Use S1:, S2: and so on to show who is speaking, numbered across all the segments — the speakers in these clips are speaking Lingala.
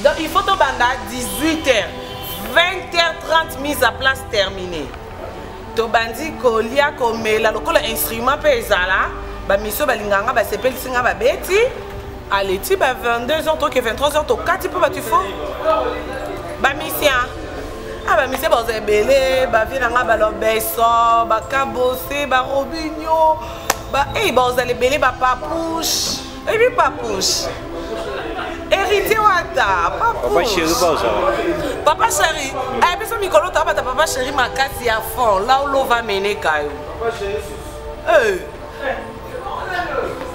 S1: Donc il faut te banda 18h. 20h30 mise à place terminée. To bandi kolia komela lokola instrument pe ezala ba miso balinganga ba sepeli singa ba beti aleti ba 22h to ke 23h to kati po ba tu fo ba misia ba misia ba zebele ba vinanga ba lobeso ba kabose ba robinho ba ba zale belé ba papouche et puis papouche héritier wata
S2: Papa chéri pas ça.
S1: Papa chéri, eh bien, Mikolo, tu as papa chéri, ma casse à fond, là où l'eau va mener, Kayo. Papa chéri,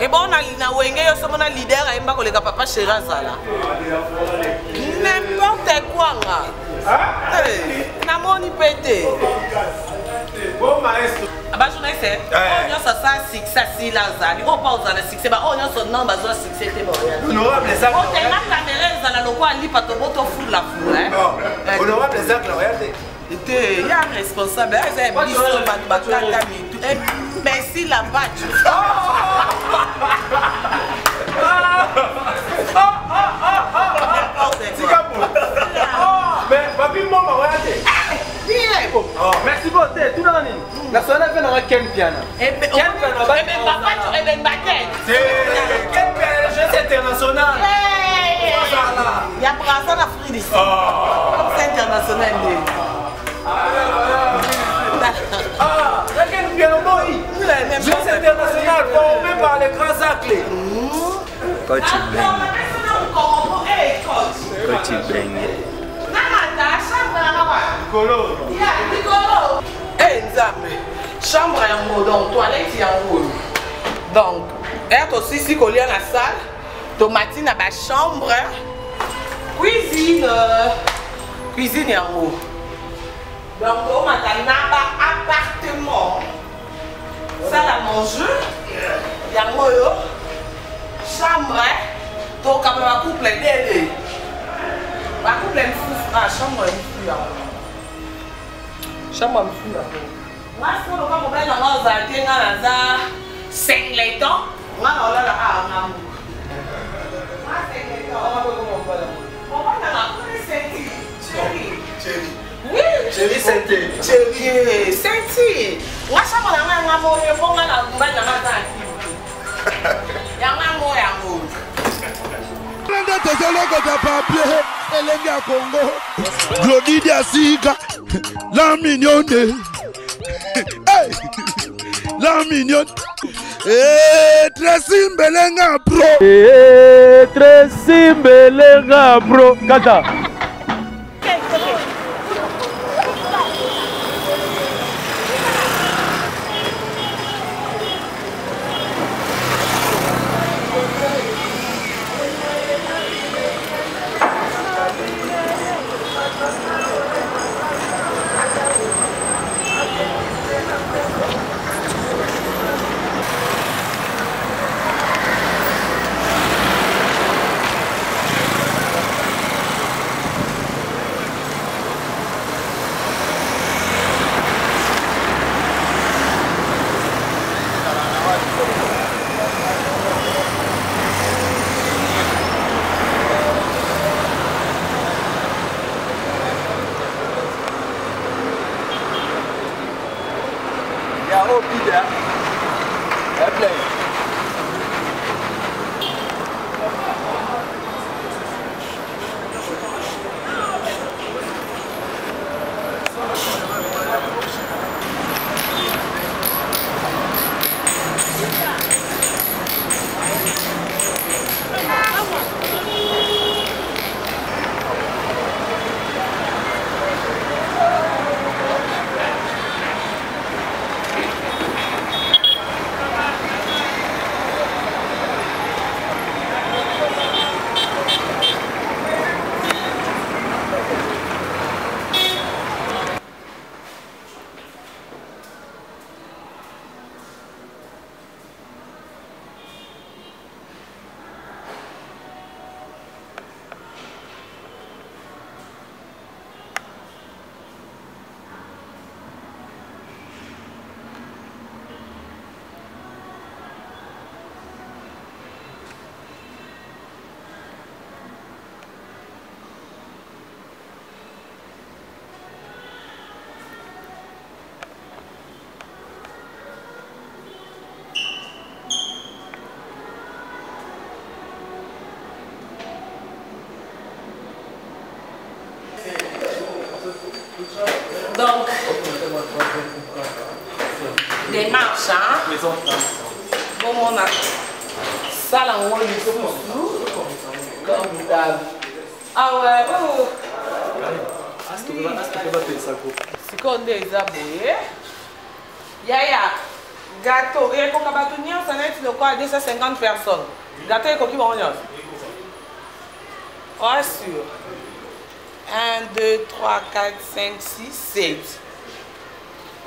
S1: et bon, on a leader, et on a papa chéri, ça là. N'importe quoi, là. Na moni pété.
S3: Bon maestro.
S1: Aba je sais. On y a ça succès si là ça. Il faut pas oser le succès. Ba on y a son nom bazo succès te boya.
S3: Honorable ça.
S1: On te ma caméra ça la loko ali pa to boto full la full hein.
S3: Honorable ça regardez.
S1: Était il y a un responsable, ça est biso batata mi tout. Merci la batch.
S3: Mais papi maman regardez. Merci beaucoup. Tout le monde. La soirée fait dans quel piano?
S1: Quel piano? Papa tu es ben baguette.
S3: Quel piano? Jeu international.
S1: Il y a brassard d'Afrique ici. C'est international.
S3: Quel piano boy? Jeu international formé par les grands aclés.
S2: Coach Beng.
S1: Nicolo. Eh, Nzambe. Chambre en haut, donc toilette en haut. Donc, être aussi si collé à la salle, tomatine à ma chambre, cuisine, cuisine en haut. Donc, on m'a donné un appartement, salle à manger, il y a un chambre, donc on va couple d'aider. Ma couple est fou, chambre est fou. Chambre est fou. Moi, je ne sais pas comment on va faire 5 ans. On va faire Chérie, Senti. Moi, ça m'a donné un amour. Je vais
S4: la mignonne. La mignonne. Tracy Mbelenga Pro.
S5: Tracy Mbelenga Pro. Kata.
S1: Donc, démarche, hein? Bon, on a ça là, on comme d'hab. Ah ouais, oh! C'est qu'on est aboué. Yaya, gâteau. Et quand on va tenir, ça va être de quoi? 250 personnes. Gâteau et coquille, on y a. Oh, sûr. 1, 2, 3, 4, 5, 6, 7.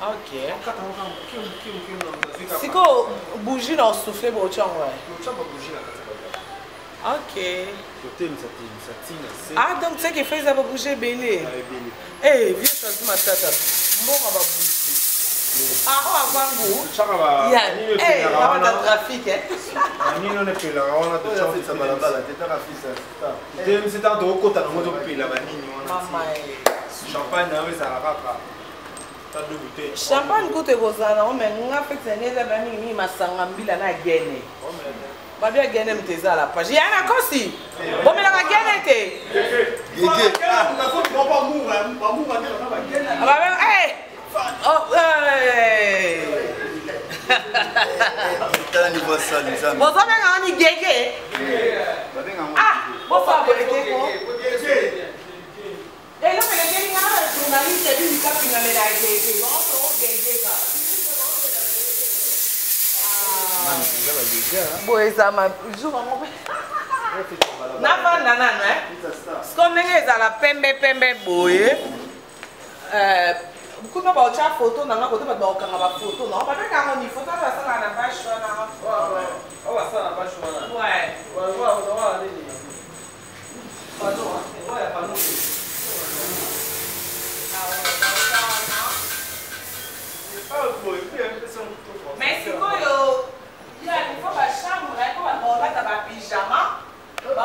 S1: Ok. C'est quoi bougie dans le soufflet pour le ok. Ah, donc tu sais qu'il fait ça pour bouger belé. Eh, viens choisir ma tata. Bon, on va bouger. Ah, on va voir vous. Eh, on va dans le trafic, hein. Champagne coûte Rosana, mais on a fait des années ma sangambila na gagné. Pas bien gagné mais t'es à la page. Il y a un aussi. Bon mais la gagné t'es. Ah bah hey. Oh hey. Bon ça va on y gagné. Ah, bon ça va le gagné. Et là mais le gagné là journaliste dit du cap finale la gagné. Bon ça on gagné ça. Boy, ça m'a jour à mon père. N'a pas nana, hein? Ce qu'on est à la pembe boy. Beaucoup de gens ont photo, n'a pas côté pas donc on va photo, non? Pas quand on y photo, on va ça dans la page, on va ça dans la page, ouais. Mais c'est quoi il y a une fois ma chambre, il faut avoir ta pyjama. Il y a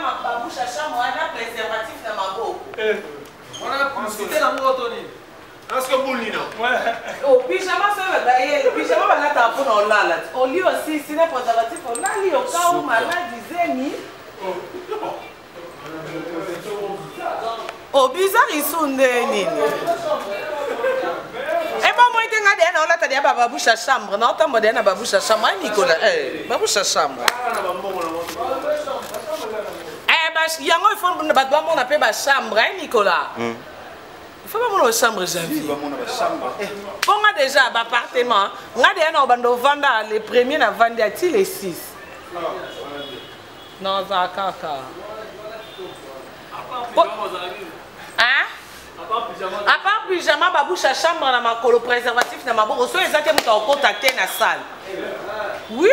S1: ma bouche à chambre, on a préservatif dans ma bouche. On a cité dans mon automne. Est-ce que vous l'avez? Oh, pyjama, c'est le pyjama, on a ta peau dans là. Au lieu aussi, si les préservatifs, on a lié au cas où malade disait ni. Oh, bizarre, ils sont nés. Et bon, moi, je suis allé à la bouche à chambre. Non, tu es allé à la bouche à chambre, Nicolas. Eh, la bouche à chambre. Eh, il y a un peu de chambre, Nicolas. Il faut pas mon chambre, j'ai vu. Bon, déjà, l'appartement. On a déjà les premiers à vendre les 6. Non, ça a caca. Hein? À part pyjama, ma bouche à chambre, dans ma colo préservatif, dans ma bouche, ils ont contacté dans la salle. Oui?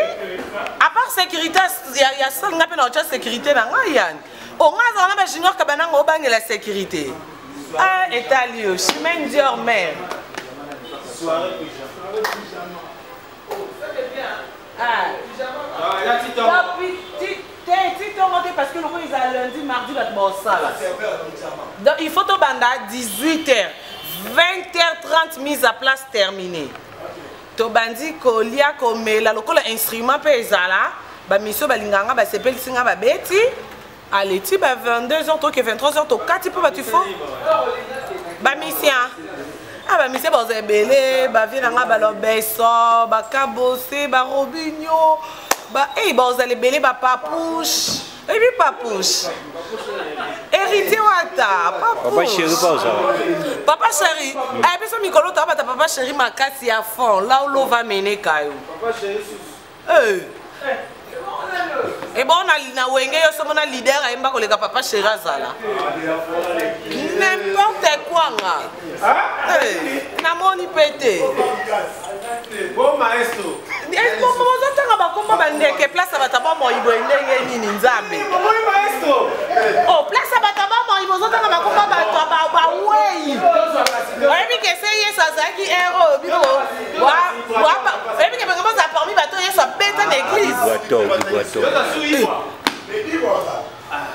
S1: À part sécurité, il y a ça, on appelle notre sécurité dans la Yann. On a un junior qui a la sécurité. Ah, Italien, chemin Dior mère. Ah, parce que le coup ils ont lundi, mardi, donc il faut au banda 18h, 20h30 mise à place terminée. Tobandi kolia komela lokola instrument pezala, ba mission balinganga ba sepel singa ba beti, aleti ba 22h to ke 23h to 4 po ba tu fo. Ba mission. Ah ba mission ba zebele, ba vienanga ba lobeso, ba kabose, ba robinho, ba ba ozale belé ba papouche. Et puis papouche. Héritier wata, papouche.
S2: Papa chéri pas ça.
S1: Papa chéri. Eh bien ça Mikolo ta papa chéri ma casse à fond, là où l'eau va mener Kayo. Papa chéri. Et bon on a wenge yo somo na leader aimba ko leka papa chéri azala. N'importe quoi nga. Na moni pété.
S3: Bon maestro.
S1: Est-ce que vous avez un peu de place à Bataba, moi, il doit y avoir une nzambe. Oh, place à Bataba, moi, il vous entend un peu de oui. Oui, mais que c'est ça, ça qui est héros. Et puis que ça a permis de faire bête en église.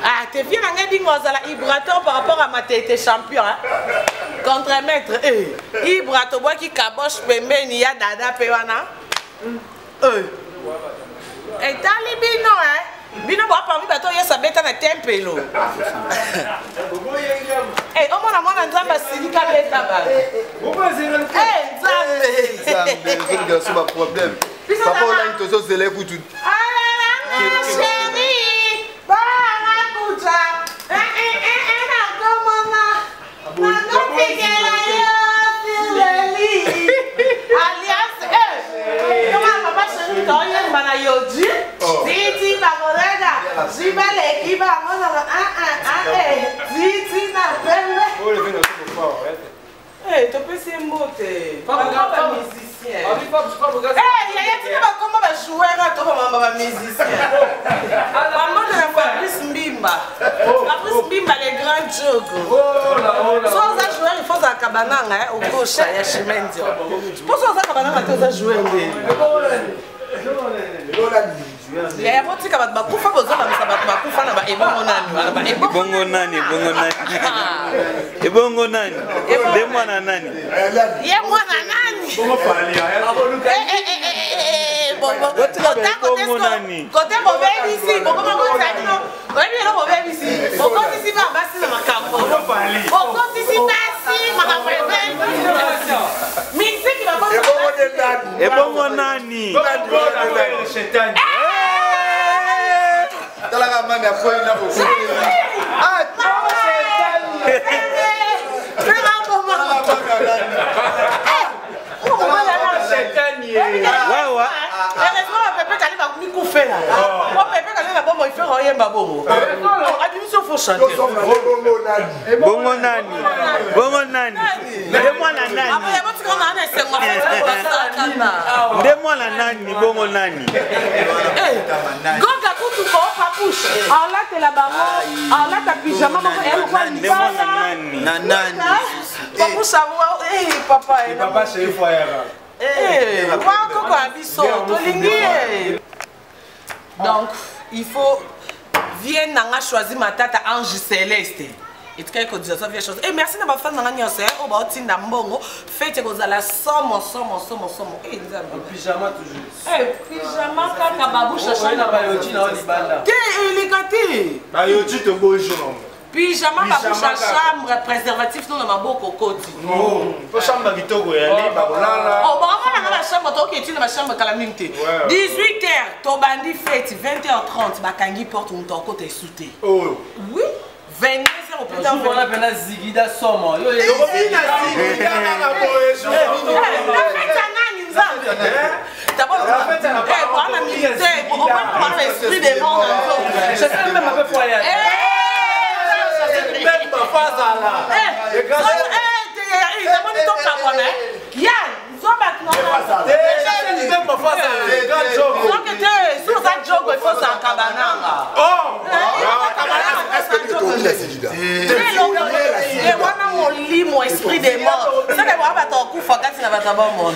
S1: Ah, tu viens à dire que Ibrato par rapport à ma tête champion. Contre maître, Ibrato, moi qui caboche, il y a Dada Pewana. Et talibino, hein? Bino va parmi bateau, il y a sa bête à tempelo. Et au moins, mwana nzambe asilika beta bana.
S6: problème. Papa, on a une question, c'est les coups.
S1: Tu peux essayer de monter. Pas musicien. Comment va jouer à toi, musicien? Maman de la Fabrice Mbimba. Fabrice Mbimba, les grands jokes. Sans un joueur, il faut un cabananga au gauche, il y a Chimendio. Je pense que ça cabananga, tu as joué. Il y a un petit cabaret, il faut que vous ayez un donc, il faut vienne nanga choisir ma tata Ange Céleste. Et tu as dit ça, chose. Et merci d'avoir fait nanga nyose. On va tinda mbongo. Faites que vous allez somme. Eh,
S3: pyjama toujours.
S1: Eh, pyjama kaka babou chacha na
S3: bayoti na libanda.
S1: Te elikati.
S3: Bayoti te bonjour.
S1: Pyjama babou chambre préservatif non na maboko koti.
S3: Non, faut chambre kitoko ya liba kolala.
S1: Oh, bah on a la chambre toi qui est dans la chambre calamité. 18h, to bandi fête 20h30, bakangi porte mon ton côté souté. Oh. Oui. 22h au plus tard.
S3: On appelle la Zigida Somo. Yo,
S1: d'abord, on a militaire, on va l'esprit des mondes. Je sais même un peu foyer.
S3: Même ma face là.
S1: esprit des morts. Ça que moi ba to kufa kati na bata ba mo.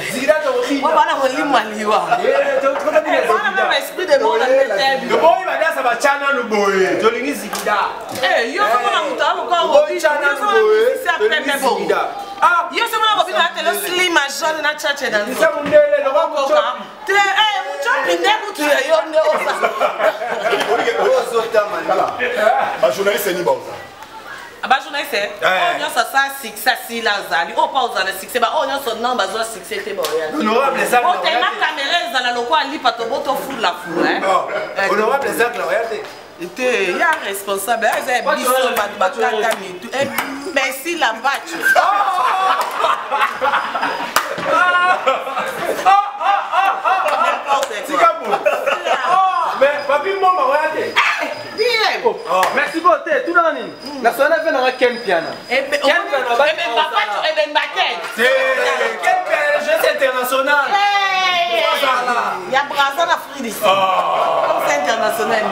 S1: Moi bana mo limwa liwa. Moi esprit des morts na tête.
S3: Le boy va dire ça va chana no boy. Tolingi zikida.
S1: Eh, yo ko na mutamu ko robi chana no boy. C'est après mais bon. Ah, yo se mo robi na tele slim a jaune na chache na.
S3: C'est mon ndele no ko ka.
S1: Te eh, mucho pindeku tu yo ne osa.
S6: Ba journaliste ni ba osa.
S1: Aba journaliste, on a ça succès si la zali, on pas aux succès, ba on a son nom bazo succès te boya.
S3: Honorable ça.
S1: On te ma caméra za la loko ali pato boto full la full hein.
S3: Honorable ça regardez.
S1: Était ya responsable, ça biso ba kaka ni tout. Merci la vache.
S3: Mais papi maman regardez. Merci beaucoup. Tout dans l'année. La soirée fait dans quel piano?
S1: Eh ben papa tu ben batel.
S3: Quel piano jeu international.
S1: Il y a Brazza la Fridis. Comme c'est international.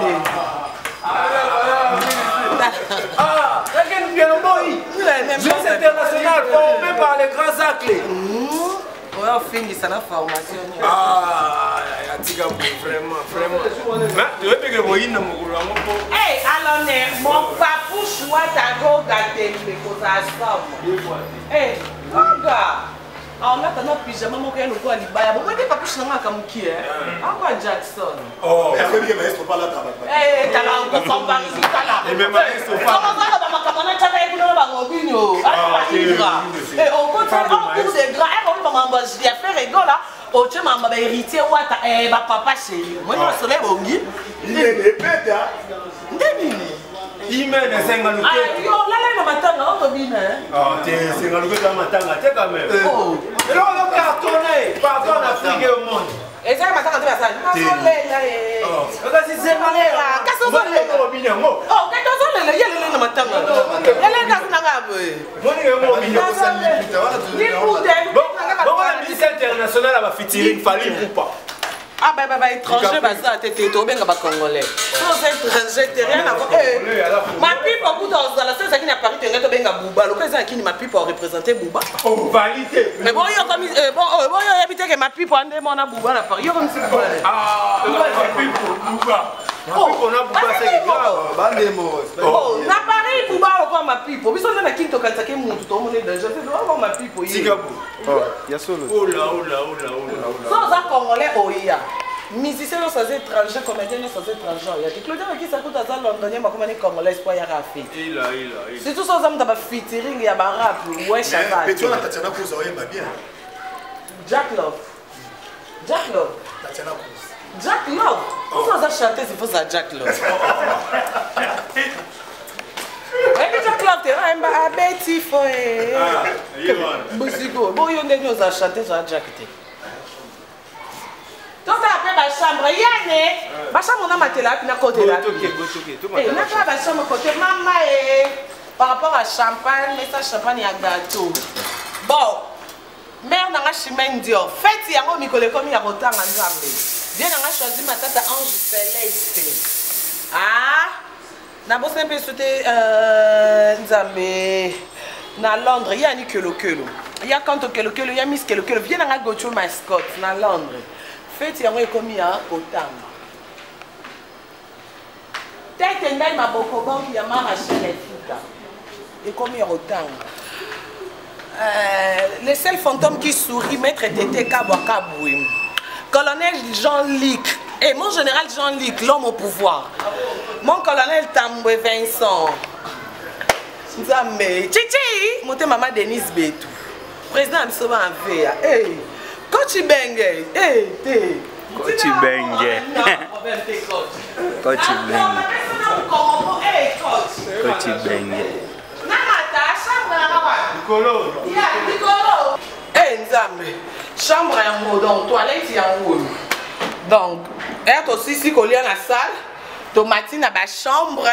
S3: Ah, quel piano boy. Jeu international formé par les grands aclés.
S1: Ouais, on finit ça la formation.
S3: Ah, vraiment. Tu veux que vous ayez
S1: Hey, alors, mon papou choisit à go garder mes choses à ça. Hey, regarde. On a notre pyjama, mon cœur, nous quoi, l'ibaya. Bon, moi, des papous, je n'ai pas comme qui, hein. Encore Jackson.
S6: Oh, mais maestro pas là,
S1: Eh, t'as là, on comprend pas, t'as là.
S3: Et même maestro pas.
S1: Comment ça, on va m'accompagner, t'as là, Allez, vous n'avez pas robinho. Allez, et on continue en cours de gras. Et on va m'embaucher. Il y a fait rigolo là. Oh, tu m'as héritier ou ta papa chéri. Moi, je suis là, on dit.
S6: Il est bête, hein.
S3: Il mène un 50 loups.
S1: Ah, yo, là, on va m'attendre, on va venir.
S3: Ah, t'es 50 loups, t'as m'attendre, t'es quand même. Oh. Et là, on va cartonner. Pardon, l'Afrique et au monde.
S1: Et ça, ma tante, ça.
S3: Oh, regarde, c'est malais là.
S1: Qu'est-ce que vous voulez? Oh, qu'est-ce que vous voulez? Il y a les ma tante. Il y a les gars qui n'ont pas vu.
S3: Moi, je vais m'oublier.
S1: Bon,
S3: la ministre internationale va featuring Fally Ipupa.
S1: ah, bah, étranger, bah, ça, t'es bien comme congolais. Sans étranger, t'es rien à voir. Ma pipe, au bout dans la seule qui n'a pas été bien Bouba. Le président qui m'a pipe a représenté Bouba.
S3: Oh, validé.
S1: Mais bon, il y a comme. Bon, il y a habité que ma pipe a demandé à Bouba à Paris. Il y a comme si Bouba.
S3: Ah, ma pipe, Bouba. Ma pipe, on a Bouba, c'est grave.
S1: Oh, na Paris, Bouba, on va ma pipe. Puis on a qui te cantaque mon tout le monde est déjà. Je dois avoir ma pipe.
S3: Singapore.
S2: Oh, il y a solo.
S3: Oh là.
S1: Sans un congolais, oh, il y a. Musiciens sont étrangers, comédiens sont étrangers. Il y a des Claudia qui s'écoute à ça, londonien, mais comme on est congolais, c'est pas y a fait.
S3: Il a.
S1: Surtout sans hommes, t'as featuring, il y a un rap, ouais, chaval.
S6: Mais tu vois, Tatiana Cruz, ça va bien.
S1: Jack Love.
S6: Tatiana Cruz.
S1: Jack Love. Pourquoi ça chanter, c'est faux ça, Jack Love. Et Jack Love, t'es un Betty Foy. Bousigo. Bon, il y a des chanter sur Jack. Tout après ma chambre, Yann, ma chambre on a maté là, puis à côté là. Et n'a pas ma chambre côté maman par rapport à champagne, mais ça champagne à gâteau. Bon, mère n'a pas chemin dur. Faites il y a un micro comme il y a autant en Zambie. Viens n'a choisi ma tata Ange Céleste. Ah, n'a pas un peu sauté Zambie. Na Londres, il y a ni Kelo. Il y a quand Kelo, il y a Miss Kelo. Viens n'a Gocho mascotte na Londres. Faites yango ekomi ya kotamba. Tête ndai maboko banki ya Maracha les Fika. Ekomi ya kotamba. Le seul fantôme qui sourit, maître Tété Kabouim. Colonel Jean-Luc. Et mon général Jean-Luc, l'homme au pouvoir. Mon colonel Tamboué Vincent. Nzambe. Chichi, monte maman Denise Betou. Président Amsoba en VA. Hey. Coach Bengue,
S2: Coach Bengue. Coach Bengue.
S1: Nicolo. Eh, Nzambe. Chambre en haut, donc toilette en haut. Donc, être aussi si qu'on à la salle, tomatine à la chambre,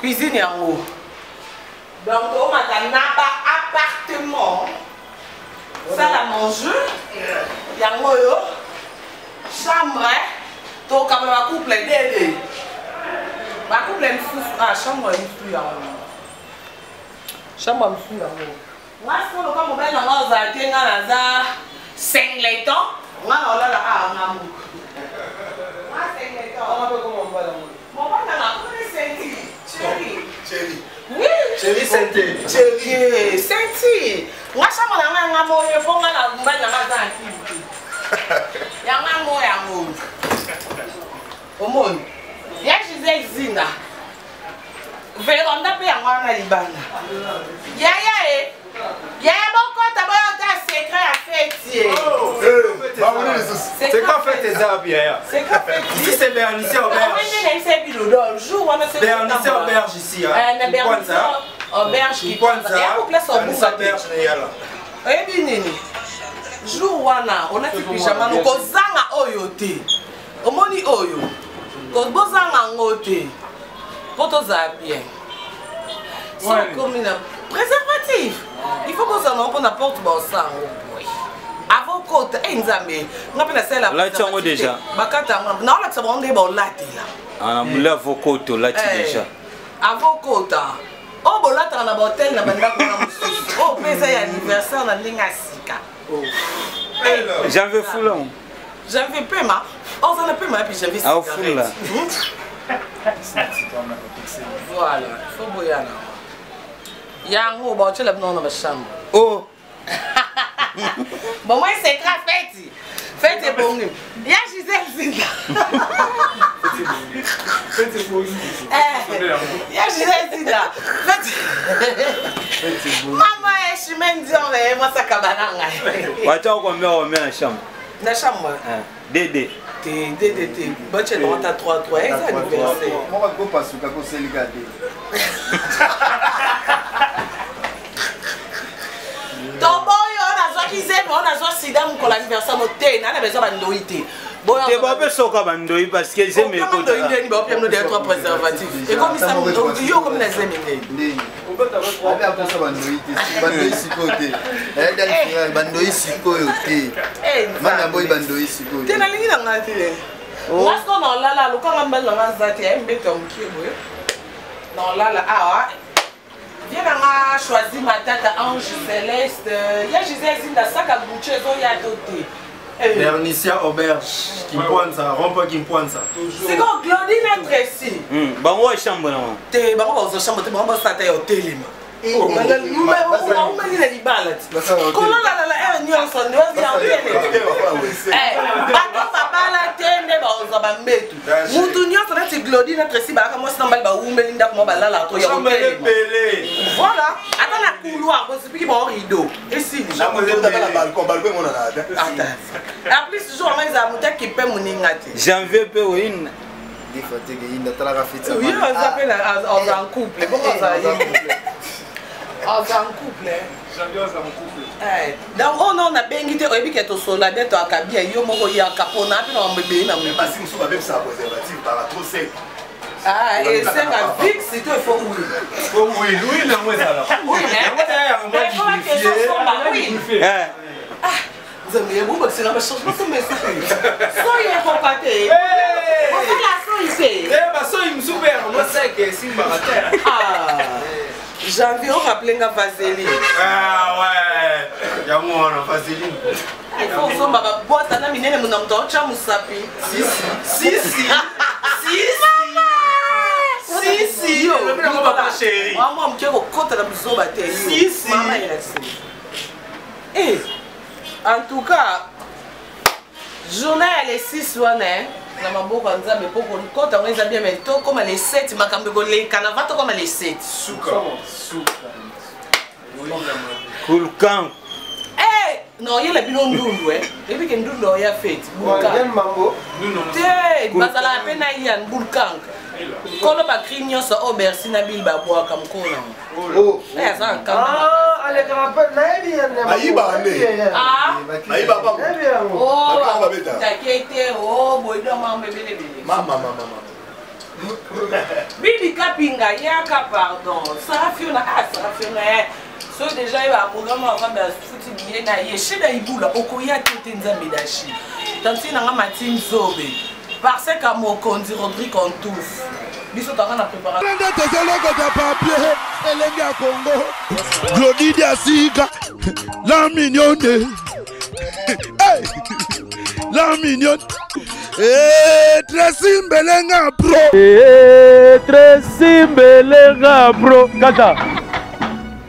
S1: cuisine en haut. Donc, on a un appartement. Ça la manger, il y a un chambre, donc quand même un couple d'aider. Ma couple est fou, ah chambre est fou en haut. Chambre est fou en haut. Moi c'est le comme on va dans la zone dans la 5 letons, on a là ah on a mou. Moi 5 letons, on va comment on va là. Mon père n'a pas de chérie. Oui,
S3: Chérie Sainté.
S1: Chérie Sainté. Moi ça mon ami a moyo pour nga na mba na maza akiti. Ya nga moyo. Omoni. Ya Giselle Zina. Veronda pe ya mwana libana. Ya boko taboyo ta secret à fêter.
S3: C'est quoi fait tes arbres hier?
S1: C'est quoi fait?
S3: Ici c'est Bernice Auberge. Bernice Auberge ici.
S1: Auberge qui place au bout. Eh bien, nini. Jour wana, on a fait pyjama, nous kozanga oyo te. Omoni oyo. Kozanga ngote. Poto za bien. C'est comme une préservatif. Il faut qu'on s'en prenne n'importe où ça. Avocat, Nzambe. On appelle ça la
S2: là tu as déjà.
S1: Bakata, non là ça va on débat là là.
S2: Ah, boule avocat là tu déjà.
S1: Avocat. Oh bolata na hotel na banda ko na mususu. Oh pesa ya anniversaire na ndinga sika.
S2: J'avais fou là.
S1: J'avais paiement. Oh ça n'a pas mal puis j'avais
S2: ah fou là.
S1: Voilà, faut boyana. Yango bon tu lèves non dans ma chambre.
S2: Oh.
S1: Bon moi c'est grave fête. Fête est bon. Ya Giselle Zina. Ya Gisèle là. Maman est chemin disant moi ça cabananga.
S2: Wacha combien on met en chambre?
S1: Na chambre.
S2: Dédé.
S1: Dédé. Bon tu es dans ta 3 exact anniversaire.
S7: Moi je pas sur kako c'est le gâté.
S1: Tombo yo na zo kizeme on a zo sida mon anniversaire no te na besoin ba ndoité.
S2: T'es pas fait ça comme Ndoyi parce que c'est mes
S1: côtés. Il va prendre des 3 préservatifs. Et comme ça yo comme les amis.
S7: Abi après ça Ndoyi Ndoyi sikote. Elle Ndoyi sikote. Mana boy Ndoyi sikote.
S1: Tena lingi na ngati le. Wasko na lala lokanga mbala na zati ya mbeto mkibo. Na lala awa. Viens à choisir ma tata Ange Céleste. Il y a Gisèle Zinda Saka Boucher, il y a doté.
S3: Bernicia Auberge, qui pointe ça, rond-point qui pointe ça.
S1: C'est comme Claudine Tracy.
S2: Bon, ouais, chambre non.
S1: T'es bon, on se chambre, t'es bon, ça t'est au télé. Oh, mais on m'a dit les balles. Comment la nuit on s'en doit bien télé. Bateau papa la télé, on s'en va mettre. Moutounio, ça c'est Claudine Tracy, bah comment ça m'a dit Melinda comment bah là toi
S3: chambre belé.
S1: Voilà, attends la couloir, c'est puis bon rideau. Et si
S6: la moi dans la balcon mon a.
S1: Attends. En plus toujours mais ça monter qui peut mon ngati.
S2: Janvier peut oui.
S7: Des fois tu gagnes dans la fête.
S1: Oui, on s'appelle en couple. Comment ça en couple.
S3: Janvier en couple.
S1: Donc on a bien guité et puis que to sola de to akabia yo moko ya kapona puis on me bé na me.
S6: Parce que nous même ça préservatif par trop sec.
S1: Ah et c'est un vix c'est toi il faut oui.
S3: Faut oui, oui non moi ça là.
S1: Oui, mais faut que ça soit oui. Ah, vous avez vous parce que la chose pas me souffrir. Soyez compatez. On fait la soyez.
S3: Bah ça il me super, moi c'est que si barater.
S1: Ah. Janvier on rappelle nga vaseline.
S3: Ah ouais. Ya moi on vaseline.
S1: Il faut so baba boîte na minene mon mto cha musapi. Si. Si yo.
S3: Maman chérie.
S1: Maman mkeko kota na bizoba te yo.
S3: Si.
S1: Maman il a dit. Eh. En tout cas, journée elle est 6 wana na maboko nzambe poko kota ngeza bien mais to comme les 7 makambe ko le kanavato comme les 7.
S3: Suka.
S2: Kulkan.
S1: Eh, non, il y a bien ndundu et puis que ndundu ya fête.
S7: Yann Mambo.
S1: Te, bazala pena yan bulkang. Kolo ba krigno so obersi na bilba boa kam kona.
S7: Oh.
S1: Eh, ça en
S7: Ah, allez rappel na bien.
S6: Ayiba ande.
S1: Ah.
S6: Ayiba papa.
S1: Oh, takete oh, boido mambe bele.
S6: Mama.
S1: Bibi kapinga yaka pardon. Ça fiona so déjà il va programme avant de fouti bien na yeshida ibula okoya tete nzambe dashi. Tanti na matine zobe. Parce que mon conduit Rodrigue en touffe. Biso ta na préparation.
S4: papier elenge ya Congo. Glody Diasika. La mignonne. Hey! La mignonne. Tracy Mbelenga bro.
S5: Tracy Mbelenga bro. Kata.